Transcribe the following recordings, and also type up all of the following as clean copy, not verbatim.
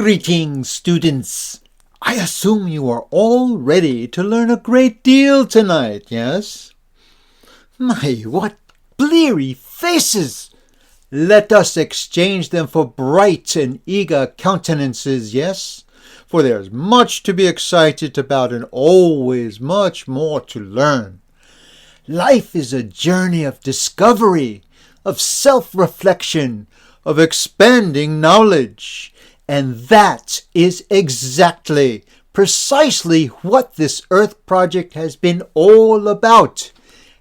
Greetings, students. I assume you are all ready to learn a great deal tonight, yes? My, what bleary faces! Let us exchange them for bright and eager countenances, yes? For there's much to be excited about and always much more to learn. Life is a journey of discovery, of self-reflection, of expanding knowledge. And that is exactly, precisely what this Earth project has been all about.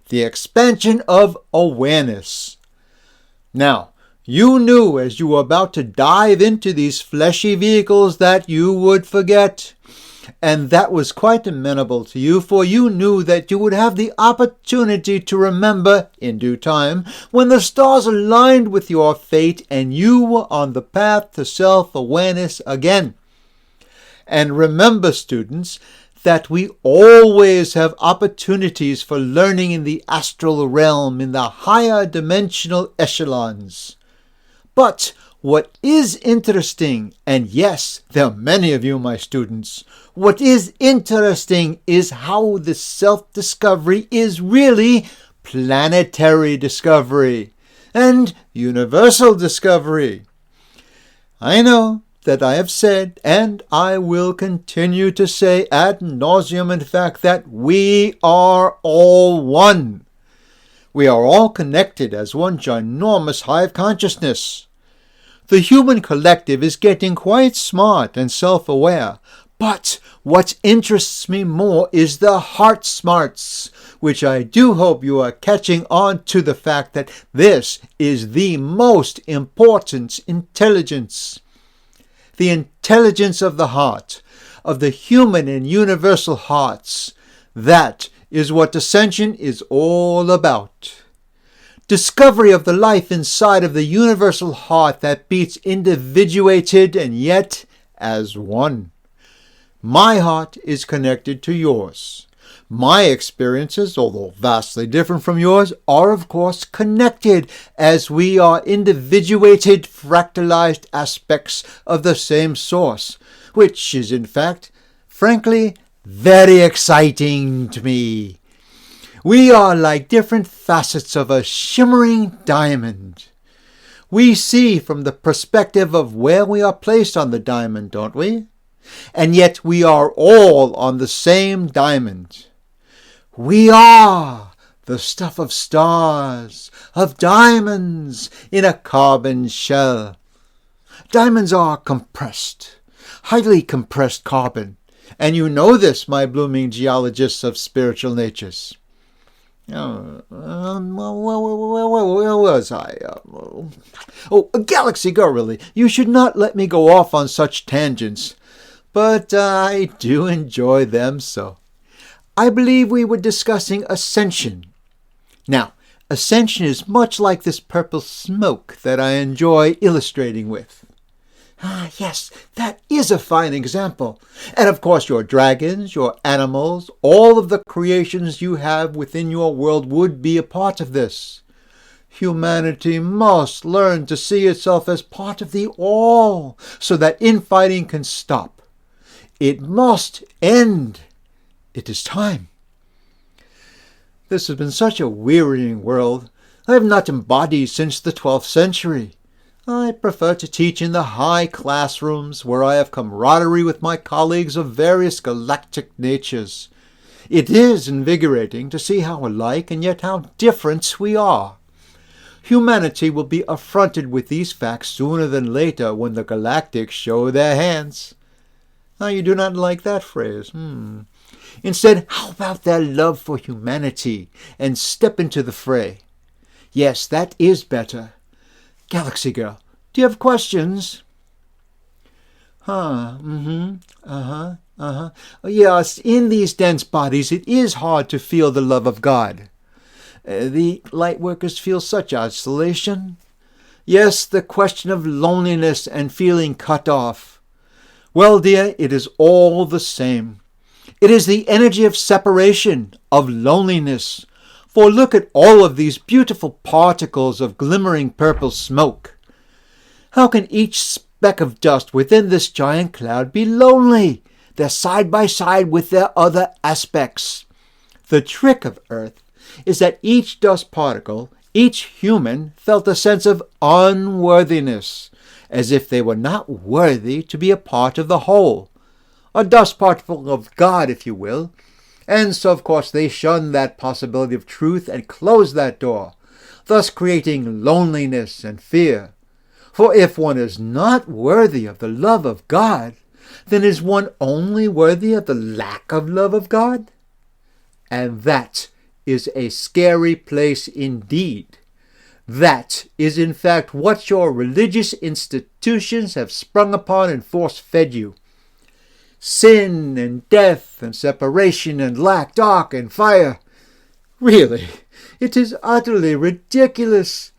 The expansion of awareness. Now, you knew as you were about to dive into these fleshy vehicles that you would forget. And that was quite amenable to you, for you knew that you would have the opportunity to remember, in due time, when the stars aligned with your fate and you were on the path to self-awareness again. And remember, students, that we always have opportunities for learning in the astral realm, in the higher dimensional echelons. But what is interesting, and yes, there are many of you, my students, what is interesting is how this self-discovery is really planetary discovery and universal discovery. I know that I have said, and I will continue to say ad nauseum, in fact, that we are all one. We are all connected as one ginormous hive consciousness. The human collective is getting quite smart and self-aware, but what interests me more is the heart smarts, which I do hope you are catching on to the fact that this is the most important intelligence. The intelligence of the heart, of the human and universal hearts. That is what ascension is all about. Discovery of the life inside of the universal heart that beats individuated and yet as one. My heart is connected to yours. My experiences, although vastly different from yours, are of course connected as we are individuated, fractalized aspects of the same source, which is in fact, frankly, very exciting to me. We are like different facets of a shimmering diamond. We see from the perspective of where we are placed on the diamond, don't we? And yet we are all on the same diamond. We are the stuff of stars, of diamonds in a carbon shell. Diamonds are compressed, highly compressed carbon. And you know this, my blooming geologists of spiritual natures. Where was I? Galaxygirl, really. You should not let me go off on such tangents. But I do enjoy them so. I believe we were discussing ascension. Now, ascension is much like this purple smoke that I enjoy illustrating with. Ah, yes, that is a fine example. And of course your dragons, your animals, all of the creations you have within your world would be a part of this. Humanity must learn to see itself as part of the all, so that infighting can stop. It must end. It is time. This has been such a wearying world. I have not embodied since the 12th century. I prefer to teach in the high classrooms where I have camaraderie with my colleagues of various galactic natures. It is invigorating to see how alike and yet how different we are. Humanity will be affronted with these facts sooner than later when the galactics show their hands. Now, you do not like that phrase. Instead, how about their love for humanity and step into the fray? Yes, that is better. Galaxy Girl, do you have questions? Yes, in these dense bodies it is hard to feel the love of God. The light workers feel such isolation. Yes, the question of loneliness and feeling cut off. Well, dear, it is all the same. It is the energy of separation, of loneliness. For look at all of these beautiful particles of glimmering purple smoke. How can each speck of dust within this giant cloud be lonely. They're side by side with their other aspects. The trick of Earth is that each dust particle, each human, felt a sense of unworthiness, as if they were not worthy to be a part of the whole. A dust particle of God, if you will. And so, of course, they shunned that possibility of truth and closed that door, thus creating loneliness and fear. For if one is not worthy of the love of God, then is one only worthy of the lack of love of God? And that is a scary place indeed. That is in fact what your religious institutions have sprung upon and force-fed you. Sin and death and separation and lack, dark and fire. Really, it is utterly ridiculous.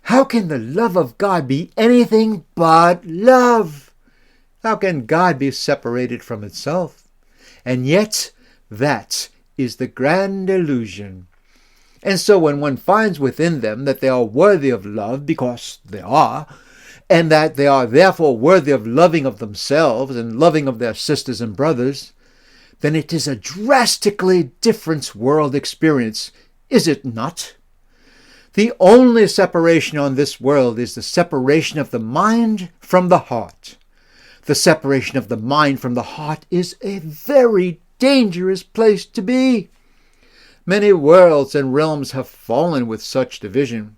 How can the love of God be anything but love? How can God be separated from itself? And yet, that is the grand illusion. And so when one finds within them that they are worthy of love, because they are, and that they are therefore worthy of loving of themselves and loving of their sisters and brothers, then it is a drastically different world experience, is it not? The only separation on this world is the separation of the mind from the heart. The separation of the mind from the heart is a very dangerous place to be. Many worlds and realms have fallen with such division.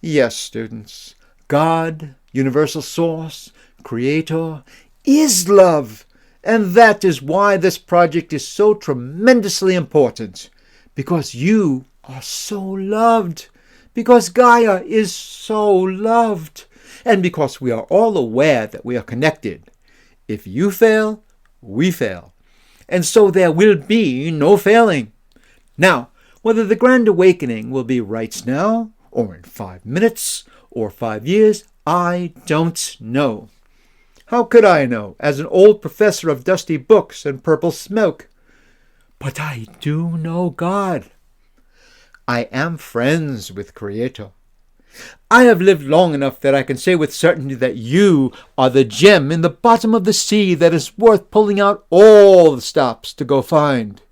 Yes, students, God, universal source, creator, is love. And that is why this project is so tremendously important. Because you are so loved. Because Gaia is so loved. And because we are all aware that we are connected. If you fail, we fail. And so there will be no failing. Now, whether the Grand Awakening will be right now, or in 5 minutes, or 5 years, I don't know. How could I know, as an old professor of dusty books and purple smoke? But I do know God. I am friends with Creator. I have lived long enough that I can say with certainty that you are the gem in the bottom of the sea that is worth pulling out all the stops to go find.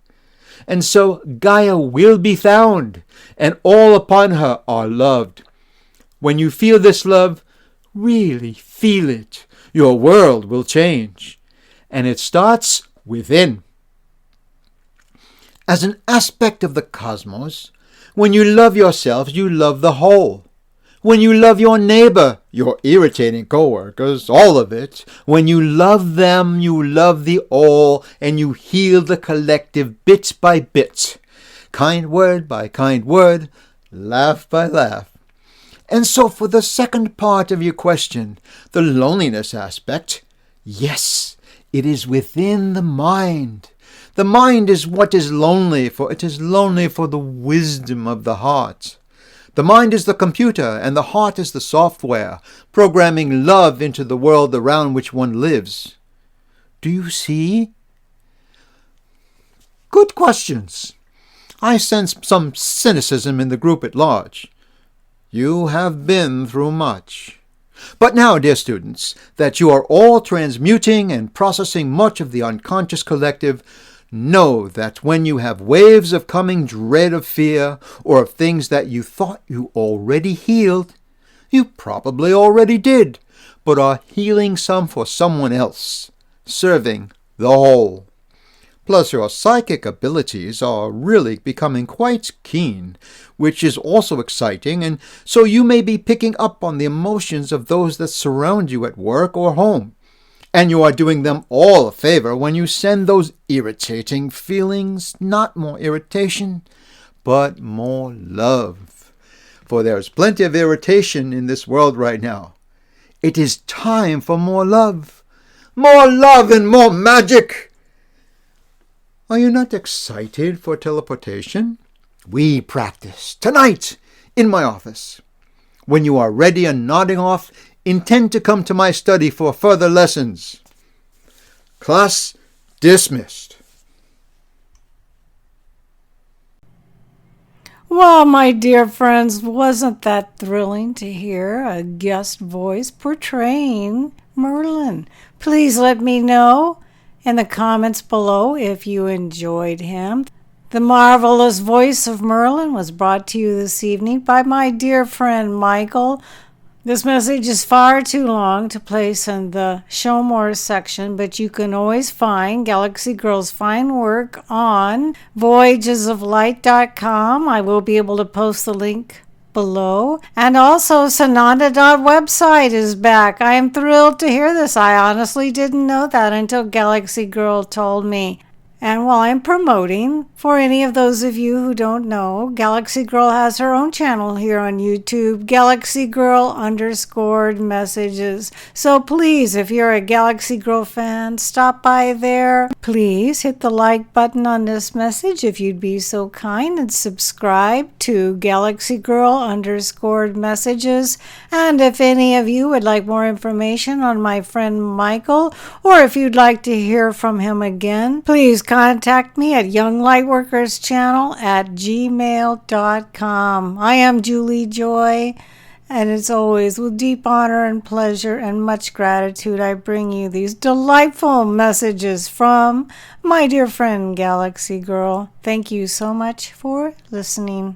And so Gaia will be found, and all upon her are loved. When you feel this love, really feel it. Your world will change. And it starts within. As an aspect of the cosmos, when you love yourself, you love the whole. When you love your neighbor, your irritating co-workers, all of it, when you love them, you love the all, and you heal the collective bit by bit, kind word by kind word, laugh by laugh. And so for the second part of your question, the loneliness aspect, yes, it is within the mind. The mind is what is lonely, for it is lonely for the wisdom of the heart. The mind is the computer, and the heart is the software, programming love into the world around which one lives. Do you see? Good questions. I sense some cynicism in the group at large. You have been through much. But now, dear students, that you are all transmuting and processing much of the unconscious collective, know that when you have waves of coming dread of fear, or of things that you thought you already healed, you probably already did, but are healing some for someone else, serving the whole. Plus your psychic abilities are really becoming quite keen, which is also exciting, and so you may be picking up on the emotions of those that surround you at work or home. And you are doing them all a favor when you send those irritating feelings, not more irritation, but more love. For there is plenty of irritation in this world right now. It is time for more love. More love and more magic. Are you not excited for teleportation? We practice tonight in my office. When you are ready and nodding off, intend to come to my study for further lessons. Class dismissed. Well, my dear friends, wasn't that thrilling to hear a guest voice portraying Merlin? Please let me know in the comments below if you enjoyed him. The marvelous voice of Merlin was brought to you this evening by my dear friend Michael. This message is far too long to place in the Show More section, but you can always find Galaxy Girl's fine work on voyagesoflight.com. I will be able to post the link below. And also, Sananda.website is back. I am thrilled to hear this. I honestly didn't know that until Galaxy Girl told me. And while I'm promoting, for any of those of you who don't know, Galaxy Girl has her own channel here on YouTube, galaxygirl_messages. So please, if you're a Galaxy Girl fan, stop by there. Please hit the like button on this message if you'd be so kind, and subscribe to galaxygirl_messages. And if any of you would like more information on my friend Michael, or if you'd like to hear from him again, please contact me at younglightworkerschannel@gmail.com. I am Julie Joy, and it's always with deep honor and pleasure and much gratitude I bring you these delightful messages from my dear friend Galaxy Girl. Thank you so much for listening.